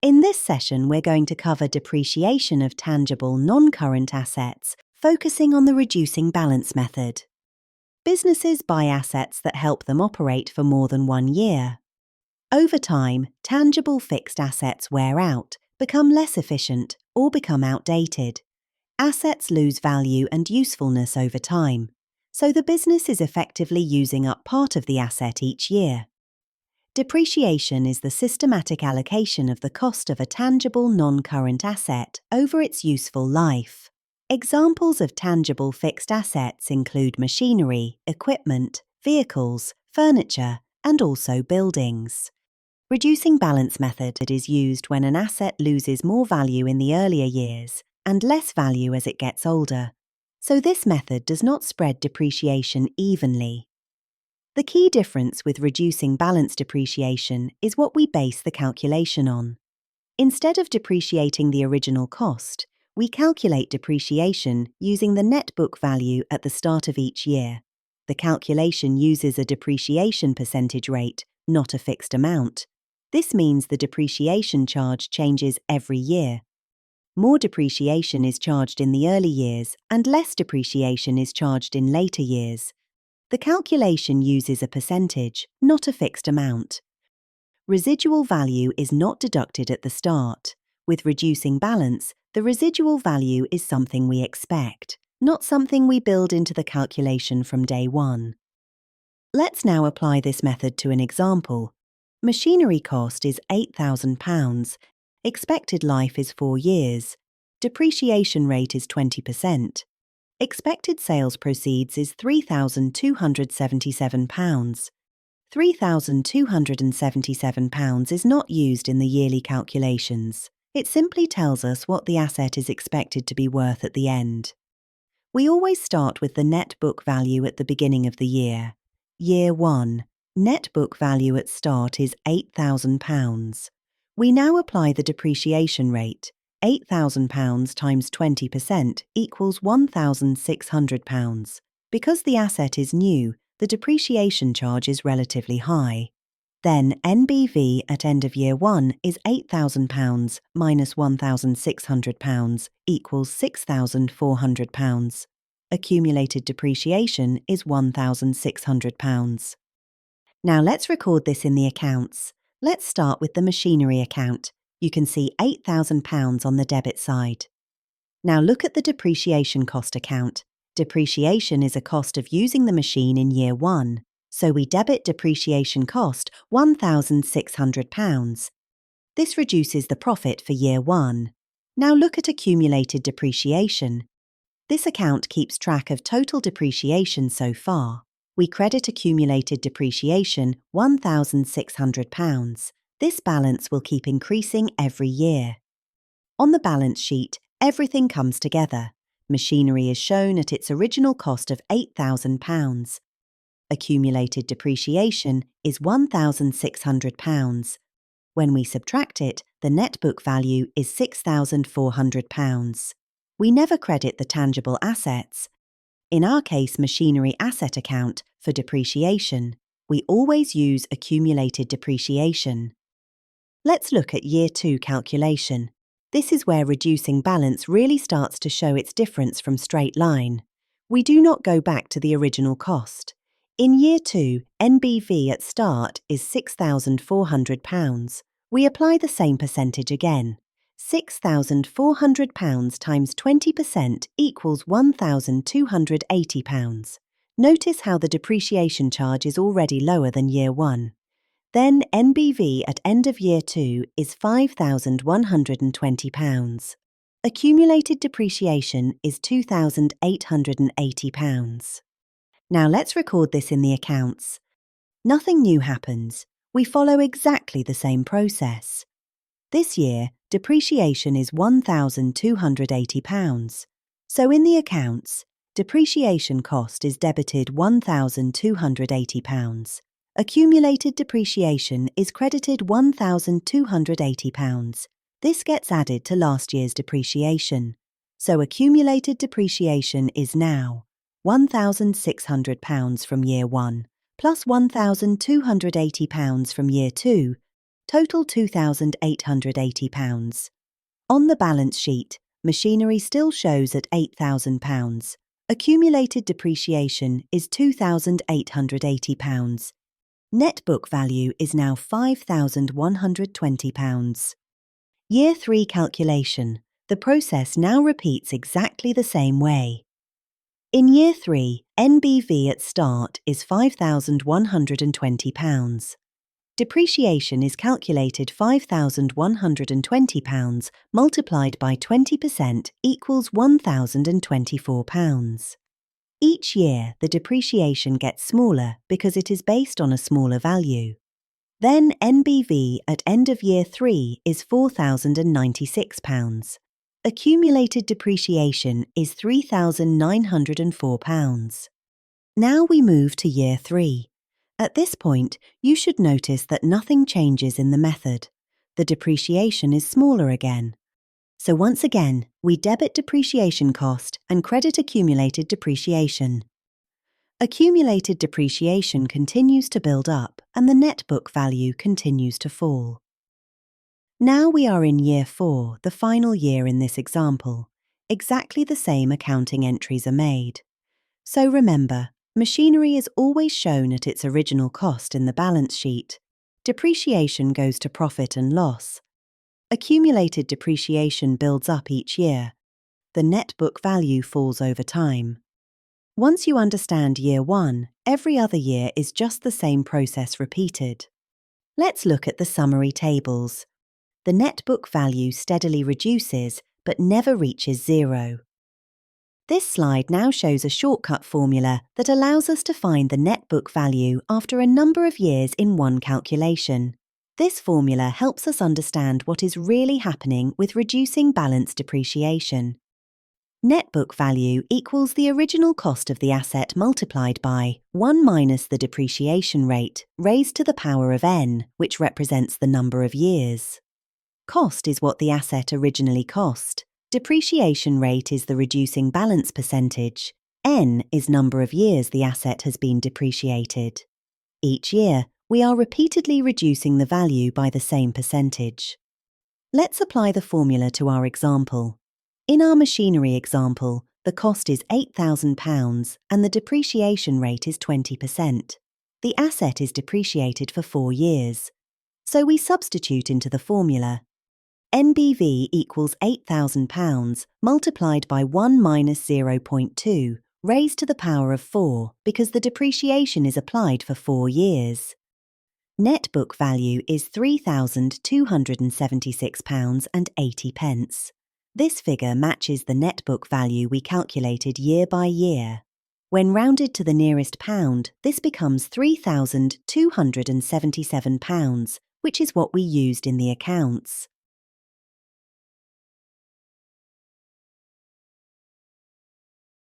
In this session, we're going to cover depreciation of tangible non-current assets, focusing on the reducing balance method. Businesses buy assets that help them operate for more than 1 year. Over time, tangible fixed assets wear out, become less efficient, or become outdated. Assets lose value and usefulness over time, so the business is effectively using up part of the asset each year. Depreciation is the systematic allocation of the cost of a tangible non-current asset over its useful life. Examples of tangible fixed assets include machinery, equipment, vehicles, furniture, and also buildings. Reducing balance method is used when an asset loses more value in the earlier years and less value as it gets older. So this method does not spread depreciation evenly. The key difference with reducing balance depreciation is what we base the calculation on. Instead of depreciating the original cost, we calculate depreciation using the net book value at the start of each year. The calculation uses a depreciation percentage rate, not a fixed amount. This means the depreciation charge changes every year. More depreciation is charged in the early years and less depreciation is charged in later years. The calculation uses a percentage, not a fixed amount. Residual value is not deducted at the start. With reducing balance, the residual value is something we expect, not something we build into the calculation from day one. Let's now apply this method to an example. Machinery cost is £8,000. Expected life is 4 years. Depreciation rate is 20%. Expected sales proceeds is £3,277. £3,277 is not used in the yearly calculations. It simply tells us what the asset is expected to be worth at the end. We always start with the net book value at the beginning of the year. Year 1. Net book value at start is £8,000. We now apply the depreciation rate. £8,000 times 20% equals £1,600. Because the asset is new, the depreciation charge is relatively high. Then NBV at end of year 1 is £8,000 minus £1,600 equals £6,400. Accumulated depreciation is £1,600. Now let's record this in the accounts. Let's start with the machinery account. You can see £8,000 on the debit side. Now look at the depreciation cost account. Depreciation is a cost of using the machine in year 1, so we debit depreciation cost £1,600. This reduces the profit for year 1. Now look at accumulated depreciation. This account keeps track of total depreciation so far. We credit accumulated depreciation £1,600. This balance will keep increasing every year. On the balance sheet, everything comes together. Machinery is shown at its original cost of £8,000. Accumulated depreciation is £1,600. When we subtract it, the net book value is £6,400. We never credit the tangible assets. In our case, machinery asset account, for depreciation, we always use accumulated depreciation. Let's look at year 2 calculation. This is where reducing balance really starts to show its difference from straight line. We do not go back to the original cost. In year 2, NBV at start is £6,400. We apply the same percentage again. £6,400 times 20% equals £1,280. Notice how the depreciation charge is already lower than year 1. Then NBV at end of year 2 is £5,120. Accumulated depreciation is £2,880. Now let's record this in the accounts. Nothing new happens. We follow exactly the same process. This year, depreciation is £1,280. So in the accounts, depreciation cost is debited £1,280. Accumulated depreciation is credited £1,280. This gets added to last year's depreciation. So accumulated depreciation is now £1,600 from year 1, plus £1,280 from year 2, total £2,880. On the balance sheet, machinery still shows at £8,000. Accumulated depreciation is £2,880. Net book value is now £5,120. Year 3 calculation. The process now repeats exactly the same way. In Year 3, NBV at start is £5,120. Depreciation is calculated £5,120 multiplied by 20% equals £1,024. Each year, the depreciation gets smaller because it is based on a smaller value. Then NBV at end of Year 3 is £4,096. Accumulated depreciation is £3,904. Now we move to Year 3. At this point, you should notice that nothing changes in the method. The depreciation is smaller again. So once again, we debit depreciation cost and credit accumulated depreciation. Accumulated depreciation continues to build up and the net book value continues to fall. Now we are in Year 4, the final year in this example. Exactly the same accounting entries are made. So remember, machinery is always shown at its original cost in the balance sheet. Depreciation goes to profit and loss. Accumulated depreciation builds up each year. The net book value falls over time. Once you understand Year 1, every other year is just the same process repeated. Let's look at the summary tables. The net book value steadily reduces but never reaches zero. This slide now shows a shortcut formula that allows us to find the net book value after a number of years in one calculation. This formula helps us understand what is really happening with reducing balance depreciation. Net book value equals the original cost of the asset multiplied by 1 minus the depreciation rate raised to the power of n, which represents the number of years. Cost is what the asset originally cost. Depreciation rate is the reducing balance percentage. N is number of years the asset has been depreciated. Each year, we are repeatedly reducing the value by the same percentage. Let's apply the formula to our example. In our machinery example, the cost is £8,000 and the depreciation rate is 20%. The asset is depreciated for 4 years. So we substitute into the formula. NBV equals £8,000 multiplied by 1 minus 0.2 raised to the power of 4 because the depreciation is applied for 4 years. Net book value is £3,276.80. This figure matches the net book value we calculated year by year. When rounded to the nearest pound, this becomes £3,277, which is what we used in the accounts.